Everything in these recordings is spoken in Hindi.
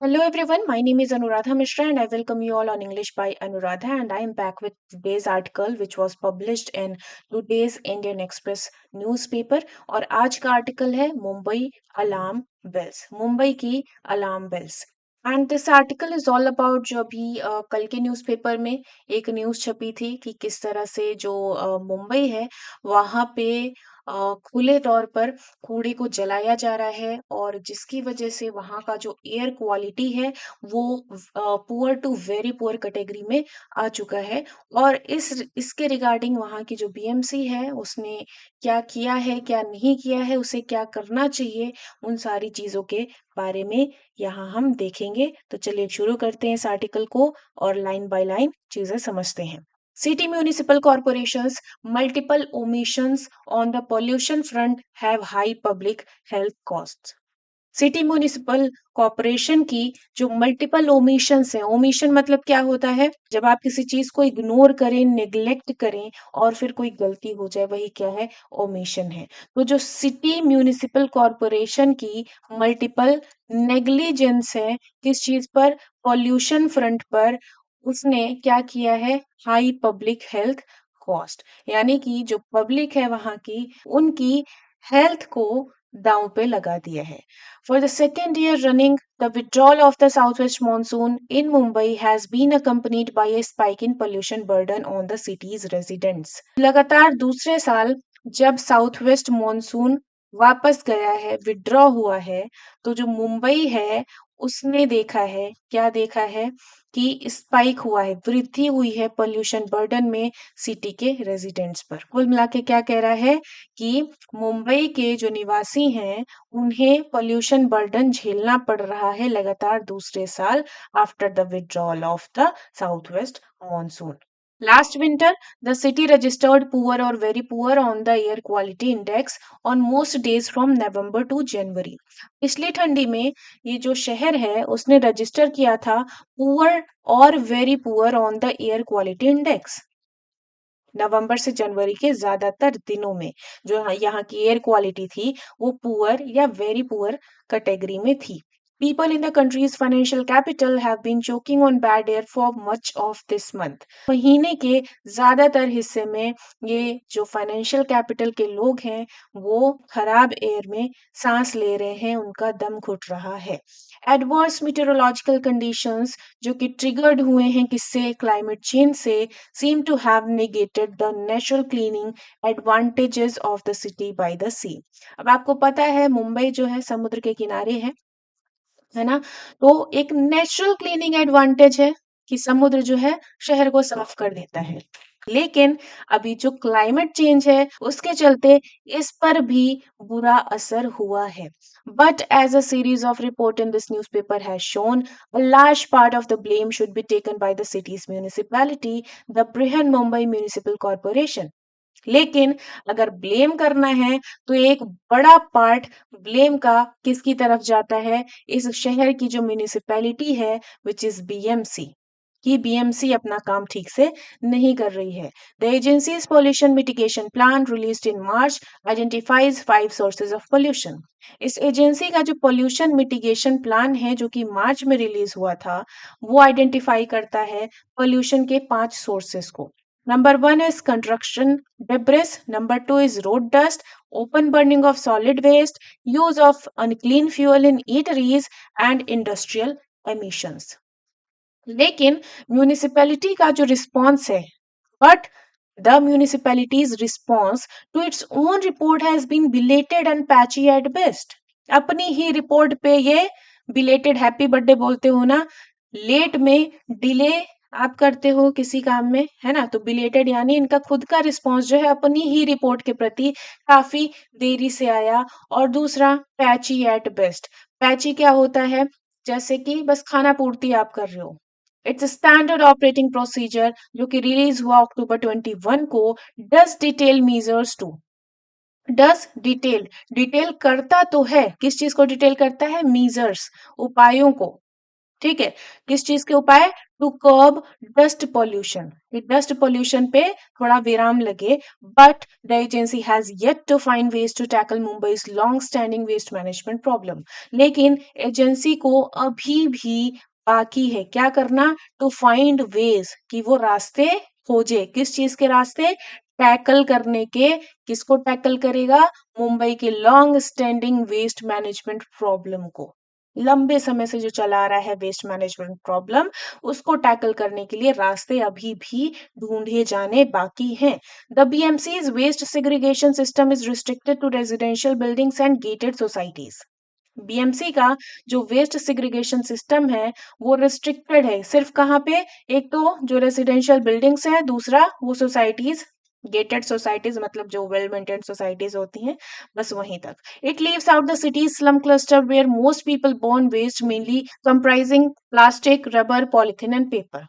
Hello everyone, my name is Anuradha Mishra and I welcome you all on English by Anuradha, and I am back with today's article which was published in today's Indian Express newspaper। और आज का आर्टिकल है मुंबई अलार्म बेल्स, मुंबई की alarm bells. And this article is all about जो अभी कल के न्यूज़पेपर में एक न्यूज़ छपी थी कि किस तरह से जो मुंबई है वहाँ पे खुले तौर पर कूड़े को जलाया जा रहा है, और जिसकी वजह से वहाँ का जो एयर क्वालिटी है वो poor to very poor category में आ चुका है। और इसके रिगार्डिंग वहाँ की जो बीएमसी है उसने क्या किया है, क्या नहीं किया है, उसे क्या करना चाहिए, उन सारी चीज़ों के बारे में यहाँ हम देखेंगे। तो चलिए शुरू करते हैं इस आर्टिकल को और लाइन बाय लाइन चीज़ें समझते हैं। City municipal corporations multiple omissions on the pollution front have high public health costs। City municipal corporation की जो मल्टीपल ओमिशंस है, ओमिशन मतलब क्या होता है, जब आप किसी चीज को इग्नोर करें, नेग्लेक्ट करें और फिर कोई गलती हो जाए, वही क्या है, ओमिशन है। तो जो सिटी म्यूनिसिपल कॉरपोरेशन की मल्टीपल नेग्लिजेंस है किस चीज पर, पॉल्यूशन फ्रंट पर, उसने क्या किया है, हाई पब्लिक हेल्थ कॉस्ट, यानी कि जो पब्लिक है वहां की, उनकी हेल्थ को दांव पे लगा दिया है। For the second year running, the withdrawal of the southwest monsoon in Mumbai has been accompanied by a spike in pollution burden on the city's residents। लगातार दूसरे साल जब साउथ वेस्ट मॉनसून वापस गया है, विड्रॉ हुआ है, तो जो मुंबई है उसने देखा है, क्या देखा है कि स्पाइक हुआ है, वृद्धि हुई है पोल्यूशन बर्डन में सिटी के रेजिडेंट्स पर। कुल मिला के क्या कह रहा है कि मुंबई के जो निवासी हैं उन्हें पोल्यूशन बर्डन झेलना पड़ रहा है लगातार दूसरे साल, after the withdrawal of the south west monsoon. Last winter, the city registered poor or very poor on the air quality index on most days from November to January। पिछली ठंडी में ये जो शहर है उसने रजिस्टर किया था पुअर और very poor on the air quality index. नवंबर से जनवरी के ज्यादातर दिनों में जो यहाँ की एयर क्वालिटी थी वो पुअर या वेरी पुअर कैटेगरी में थी। People in the country's financial capital have been choking on bad air for much of this month। महीने के ज्यादातर हिस्से में ये जो फाइनेंशियल कैपिटल के लोग हैं वो खराब एयर में सांस ले रहे हैं, उनका दम घुट रहा है। एडवर्स मीटेरोलॉजिकल कंडीशंस जो कि ट्रिगर्ड हुए हैं किससे, क्लाइमेट चेंज से, seem to have negated the natural cleaning advantages of the city by the sea। अब आपको पता है मुंबई जो है समुद्र के किनारे है ना, तो एक नेचुरल क्लीनिंग एडवांटेज है कि समुद्र जो है शहर को साफ कर देता है। लेकिन अभी जो क्लाइमेट चेंज है उसके चलते इस पर भी बुरा असर हुआ है। But as a series of report in this newspaper has shown, a large part of the blame should be taken by the city's municipality, the Brihan Mumbai Municipal Corporation। लेकिन अगर ब्लेम करना है तो एक बड़ा पार्ट ब्लेम का किसकी तरफ जाता है, इस शहर की जो म्यूनिसिपैलिटी है विच इज बीएमसी, कि बीएमसी अपना काम ठीक से नहीं कर रही है। The agencies pollution mitigation plan released in March identifies 5 sources of pollution. इस एजेंसी का जो पोल्यूशन मिटिगेशन प्लान है जो कि मार्च में रिलीज हुआ था, वो आइडेंटिफाई करता है पोल्यूशन के 5 सोर्सेस को। Number one is construction debris. Number two is road dust, open burning of solid waste, use of unclean fuel in eateries and industrial emissions। लेकिन म्यूनिसिपैलिटी का जो रिस्पॉन्स है, but the municipality's response to its own report has been belated and patchy at best. अपनी ही रिपोर्ट पे ये बिलेटेड, हैप्पी बर्थडे बोलते हो ना, लेट में, डिले आप करते हो किसी काम में, है ना, तो बिलेटेड यानी इनका खुद का रिस्पॉन्स जो है अपनी ही रिपोर्ट के प्रति काफी देरी से आया। और दूसरा पैची एट बेस्ट। पैची क्या होता है, जैसे कि बस खाना पूर्ति आप कर रहे हो। इट्स स्टैंडर्ड ऑपरेटिंग प्रोसीजर जो कि रिलीज हुआ अक्टूबर 21 को, does detail measures to, does detail, detail करता तो है, किस चीज को डिटेल करता है, मीजर्स, उपायों को। ठीक है, किस चीज के उपाय, टू कर्ब डस्ट पॉल्यूशन, कि डस्ट पॉल्यूशन पे थोड़ा विराम लगे, but the agency has yet to find ways to tackle Mumbai's long standing waste management problem. लेकिन एजेंसी को अभी भी बाकी है क्या करना, टू फाइंड वेज, कि वो रास्ते खोजे, किस चीज के रास्ते, टैकल करने के। किसको टैकल करेगा, मुंबई के long standing waste management problem को, लंबे समय से जो चला आ रहा है वेस्ट मैनेजमेंट प्रॉब्लम, उसको टैकल करने के लिए रास्ते अभी भी ढूंढे जाने बाकी हैं। The BMC's waste segregation system is restricted to residential buildings and gated societies. BMC का जो वेस्ट सेग्रीगेशन सिस्टम है वो रिस्ट्रिक्टेड है, सिर्फ कहाँ पे, एक तो जो रेजिडेंशियल बिल्डिंग्स है, दूसरा वो सोसाइटीज, गेटेड सोसाइटीज मतलब जो वेल मेंटेन्ड सोसाइटीज होती हैं, बस वहीं तक। It leaves out the city slum cluster where most people burn waste mainly comprising plastic, rubber, polythene and paper.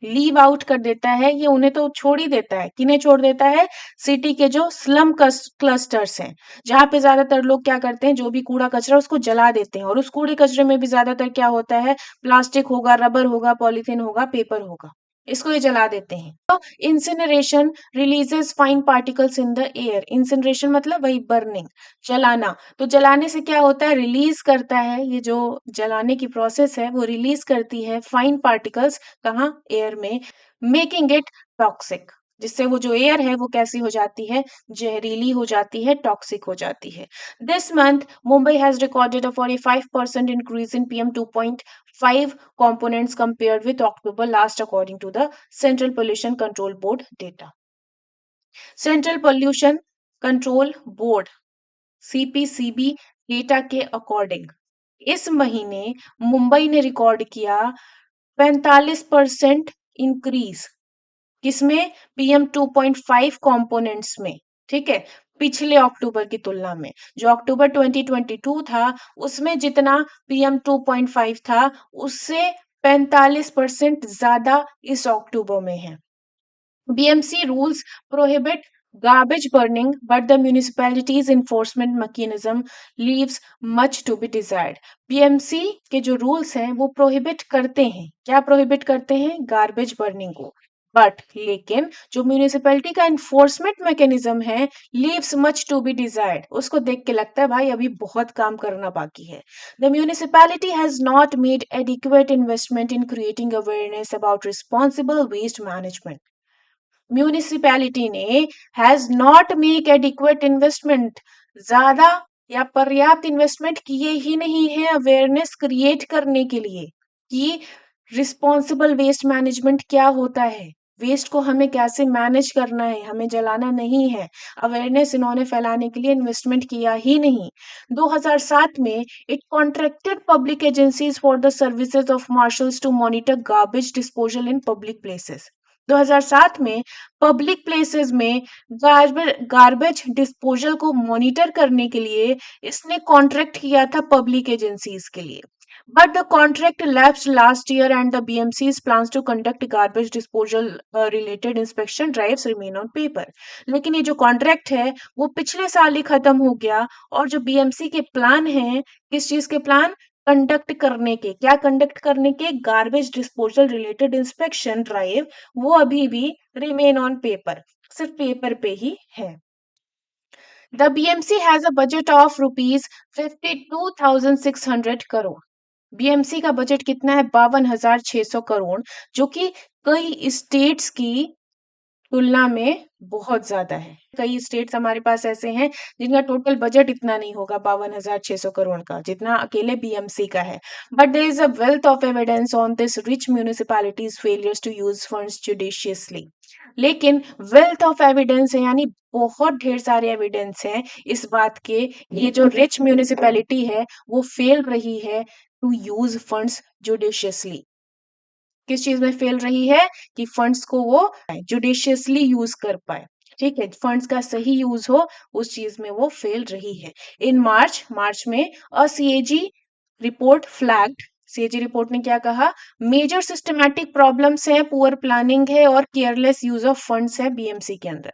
Leave out कर देता है, ये उन्हें तो छोड़ ही देता है, किन्हें छोड़ देता है, सिटी के जो स्लम क्लस्टर्स हैं, जहाँ पे ज्यादातर लोग क्या करते हैं, जो भी कूड़ा कचरा उसको जला देते हैं, और उस कूड़े कचरे में भी ज्यादातर क्या होता है, प्लास्टिक होगा, रबर होगा, पॉलीथीन होगा, पेपर होगा, इसको ये जला देते हैं। तो incineration releases fine particles in the air, incineration मतलब वही बर्निंग, जलाना। तो जलाने से क्या होता है, रिलीज करता है, ये जो जलाने की प्रोसेस है वो रिलीज करती है फाइन पार्टिकल्स, कहाँ, एयर में, मेकिंग इट टॉक्सिक, जिससे वो जो एयर है वो कैसी हो जाती है, जहरीली हो जाती है, टॉक्सिक हो जाती है। This month Mumbai has recorded a 45% increase in PM 2.5 components compared with October last according to the Central Pollution Control Board data. Central Pollution Control Board CPCB data के अकॉर्डिंग इस महीने मुंबई ने रिकॉर्ड किया 45% इंक्रीज, किसमें, पीएम 2.5 कंपोनेंट्स में, ठीक है, पिछले अक्टूबर की तुलना में। जो अक्टूबर 2022 था उसमें जितना पीएम 2.5 था उससे 45% ज्यादा इस अक्टूबर में है। BMC rules prohibit garbage burning, but the municipality's enforcement mechanism leaves much to be desired. BMC के जो rules हैं वो prohibit करते हैं, क्या prohibit करते हैं, garbage burning को, बट लेकिन जो म्यूनिसिपैलिटी का इन्फोर्समेंट मैकेनिज्म है, leaves much to be desired, उसको देख के लगता है भाई अभी बहुत काम करना बाकी है। The municipality has not made adequate investment in creating awareness about responsible waste management. Municipality ने has not make adequate investment, ज्यादा या पर्याप्त इन्वेस्टमेंट किए ही नहीं है अवेयरनेस क्रिएट करने के लिए कि रिस्पॉन्सिबल वेस्ट मैनेजमेंट क्या होता है, वेस्ट को हमें कैसे मैनेज करना है, हमें जलाना नहीं है, अवेयरनेस इन्होंने फैलाने के लिए इन्वेस्टमेंट किया ही नहीं। 2007 में it contracted public agencies for the services of marshals to monitor garbage disposal in public places. 2007 में पब्लिक प्लेसेस में गार्बेज डिस्पोजल को मॉनिटर करने के लिए इसने कॉन्ट्रैक्ट किया था पब्लिक एजेंसीज के लिए। But the contract lapsed last year and the BMC's plans to conduct garbage disposal related inspection drives remain on paper. लेकिन ये जो कॉन्ट्रैक्ट है वो पिछले साल ही खत्म हो गया, और जो बीएमसी के प्लान हैं, किस चीज के प्लान, कंडक्ट करने के, क्या कंडक्ट करने के, garbage disposal related inspection drive, वो अभी भी रिमेन ऑन पेपर, सिर्फ पेपर पे ही है। The BMC has a budget of rupees 52,600 crore. BMC का बजट कितना है, 52,600 करोड़, जो कि कई स्टेट्स की तुलना में बहुत ज्यादा है। कई स्टेट्स हमारे पास ऐसे हैं जिनका टोटल बजट इतना नहीं होगा 52,600 करोड़ का, जितना अकेले बीएमसी का है। But there is a wealth of evidence on this rich municipality's failures to use funds judiciously. लेकिन वेल्थ ऑफ एविडेंस है, यानी बहुत ढेर सारे एविडेंस हैं इस बात के, ये जो रिच म्यूनिसिपैलिटी है वो फेल रही है टू यूज फंड्स जुडिशियसली। किस चीज में फेल रही है, कि फंड्स को वो जुडिशियसली यूज कर पाए, ठीक है, फंड्स का सही यूज हो, उस चीज में वो फेल रही है। इन मार्च में CAG report flagged, CAG report ने क्या कहा, मेजर सिस्टमैटिक प्रॉब्लम्स है, पुअर प्लानिंग है और केयरलेस यूज ऑफ फंड्स है बीएमसी के अंदर।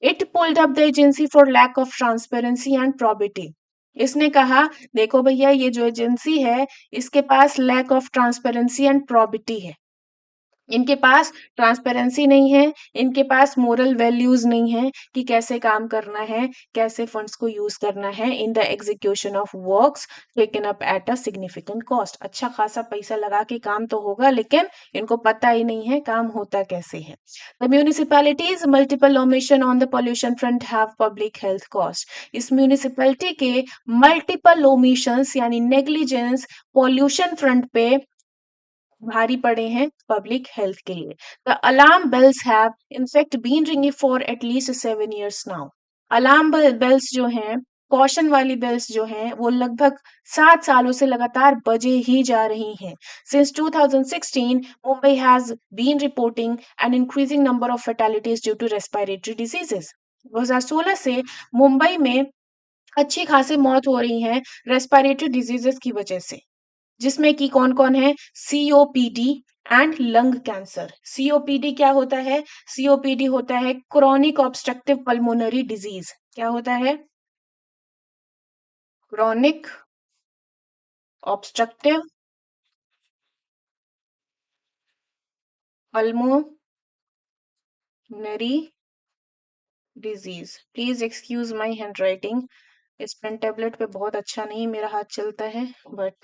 It pulled up the agency for lack of transparency and probity. इसने कहा देखो भैया ये जो एजेंसी है इसके पास lack of transparency and probity है, इनके पास ट्रांसपेरेंसी नहीं है, इनके पास मोरल वैल्यूज नहीं है कि कैसे काम करना है, कैसे फंड्स को यूज करना है in the execution of works taken up at a significant cost. अच्छा खासा पैसा लगा के काम तो होगा, लेकिन इनको पता ही नहीं है काम होता कैसे है। The municipality's multiple omission on the pollution front have public health cost. इस म्यूनिसिपैलिटी के मल्टीपल ओमिशंस यानी नेग्लिजेंस पॉल्यूशन फ्रंट पे भारी पड़े हैं पब्लिक हेल्थ के लिए। The alarm bells have in fact been ringing for at least 7 years now. Alarm bells जो हैं, कॉशन वाली बेल्स जो हैं, वो लगभग 7 सालों से लगातार बजे ही जा रही हैं। Since 2016 Mumbai has been reporting an increasing number of fatalities due to respiratory diseases. 2016 से मुंबई में अच्छी खासी मौत हो रही है रेस्पिरेटरी डिजीजेस की वजह से, जिसमें कि कौन-कौन है? COPD and lung cancer. COPD क्या होता है? सीओपीडी होता है क्रोनिक ऑब्स्ट्रक्टिव पल्मोनरी डिजीज। क्या होता है? Chronic obstructive pulmonary disease. Please excuse my handwriting. इस पेन टेबलेट पे बहुत अच्छा नहीं मेरा हाथ चलता है, बट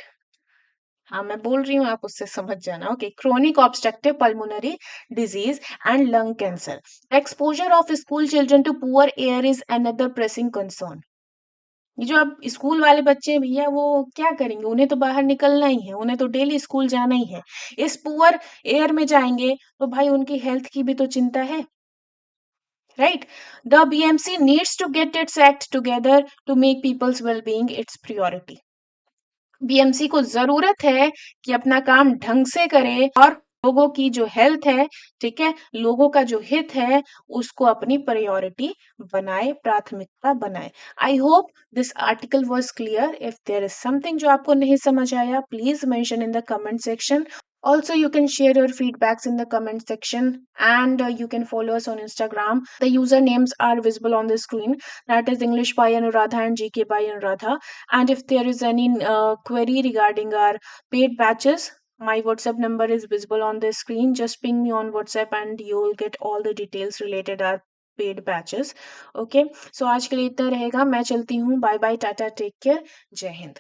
हाँ मैं बोल रही हूँ, आप उससे समझ जाना। Okay, chronic obstructive pulmonary disease and lung cancer. Exposure of school children to poor air is another pressing concern. ये जो अब स्कूल वाले बच्चे हैं भैया, वो क्या करेंगे? उन्हें तो बाहर निकलना ही है, उन्हें तो डेली स्कूल जाना ही है। इस पुअर एयर में जाएंगे तो भाई उनकी हेल्थ की भी तो चिंता है, right? The BMC needs to get its act together to make people's wellbeing its priority. BMC को जरूरत है कि अपना काम ढंग से करे और लोगों की जो हेल्थ है, ठीक है, लोगों का जो हित है, उसको अपनी प्रायोरिटी बनाए, प्राथमिकता बनाए। I hope this article was clear. If there is something जो आपको नहीं समझ आया, please mention in the comment section. Also, you can share your feedbacks in the comment section, and you can follow us on Instagram. The usernames are visible on the screen. That is English by Anuradha and GK by Anuradha. And if there is any query regarding our paid batches, my WhatsApp number is visible on the screen. Just ping me on WhatsApp and you will get all the details related our paid batches. Okay, so आज के लिए इतना रहेगा। मैं चलती हूँ। Bye bye, tata, take care, जय हिंद।